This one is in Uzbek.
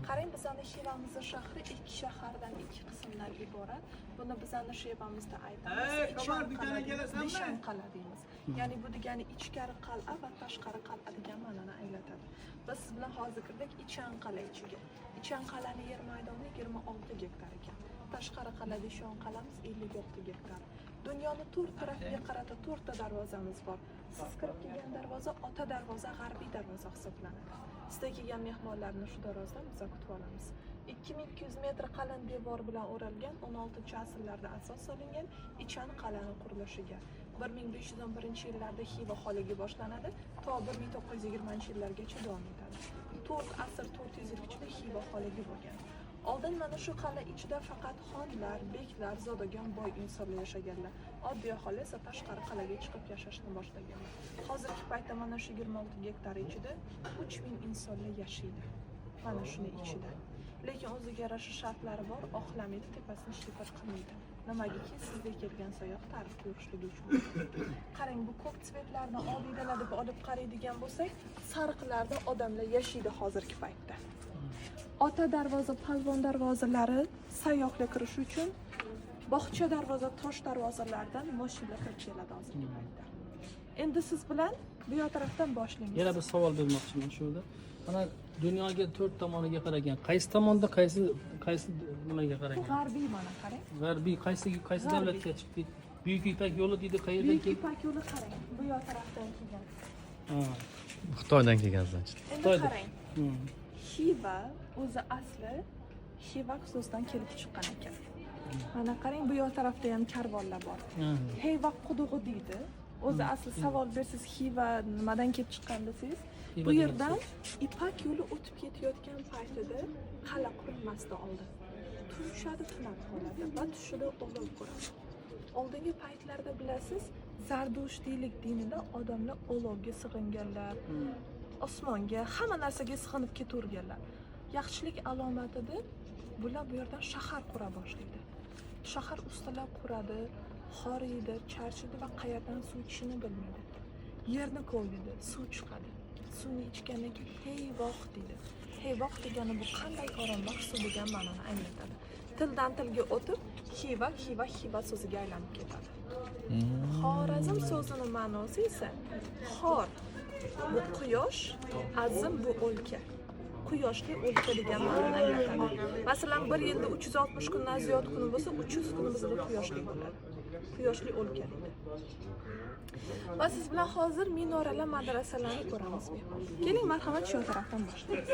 Qarang, bizning Xivamiz shahri ikki shahardan ikki qismdan iborat. Buni bizning Xivamizda aytamiz. Bishan qal'a deymiz. Ya'ni bu degani ichkari qal'a va tashqari qal'a degan ma'noni anglatadi. Biz siz bilan hozir kirdik Ichan qal'a ichiga. Ichan qal'aning yer maydoni 26 gektar ekan. Tashqari qal'a Dishon qal'amiz 56 gektar. Dunyoni to'rt tarafiga qarata 4 ta darvozamiz bor. Siz kirib kelgan darvoza ota darvoza, g'arbiy darvoza hisoblanadi. Sizda kelgan mehmonlarni shu darvozadan biz kutib olamiz. 2200 metr qalin devor bilan o'ralgan 16-asrlarda asos solingan Ichan qal'ani qurilishiga 1511-yillarda Xiva xonligi boshlanadi, to 1920-yillargacha davom etadi. 4 asr 400 yil ichida Xiva xonligi bo'lgan. Oldin mana shu qal'a ichida faqat xonlar, beklar, zodagon, boy insonlar yashaganlar. Oddiy aholi esa tashqari qal'aga chiqib yashashni boshlaganlar. Hozirgi paytda mana shu 26 gektar ichida 3000 insonlar yashaydi. Mana shuni ichida. Lekin o'ziga yarasha shartlari bor, oqlamaydi, tepasini shifr qilmaydi. Nimagaki sizga kelgan sayoq ta'rif ko'rishligi uchun. Qarang, bu ko'k tsvetlarni odiydalar deb olib qaraydigan bo'lsak, sariqlarda odamlar yashaydi hozirgi paytda. Ota darvoza, palvon darvozalari sayyohlar kirish uchun bog'cha darvoza, tosh darvozalardan mashinalar kirib keladi hozirgi paytda. Endi siz bilan bu tarafdan boshlaymiz. Yana bir savol bermoqchiman shu yerda. Mana dunyoga 4 tomoniga qaragan, qaysi tomonda qaysi nimaga qaragan? G'arbiy mana qarang. G'arbiy qaysi davlatga chiqdik? Buyuk Ipak yo'li deydi, qayerdan Buyuk keldi? Ipak yo'li qarang, bu tarafdan kelgan. Xitoydan kelgan значит. Endi qarang. Xiva o'zi asli Xivak so'zidan kelib chiqqan ekan. Mana qarang, bu tarafda ham karvonlar bor. Xivak qudug'i deydi. O'zi asli savol bersiz, Xiva nimadan kelib chiqqan desangiz, bu yerdan Ipak yo'li o'tib ketayotgan paytida qal'a qurilmasdi oldin. Turishadi, tunab qoladi va tushida olov ko'radi. Oldingi paytlarda bilasiz, Zardushtiylik dinida odamlar olovga sig'inganlar, osmonga, hamma narsaga sig'inib ketaverganlar. Yaxshilik alomati deb bular bu yerdan shahar qura boshlaydi. Shahar ustalab quradi, horiydi, charchidi va qayerdan suv ichishini bilmaydi. Yerni ko'ydi, suv chiqadi. Suvni ichgandan keyin heyvoq deydi. Heyvoq degani bu qanday oronboq suv degan ma'noni anglatadi. Tildan tilga o'tib, Xiva so'ziga aylanib ketadi. Xorazm so'zining ma'nosi esa xor, bu quyosh, azm bu o'lka. Quyoshli o'lka degan ma'noni anglatadi. Masalan, bir yilda 360 kundan ziyod kuni bo'lsa, 300 kuni bizda quyoshli bo'ladi. Quyoshli o'lka deydi. Va siz bilan hozir minoralar, madrasalarni ko'ramiz. Keling, marhamat, shu tarafdan boshlaymiz.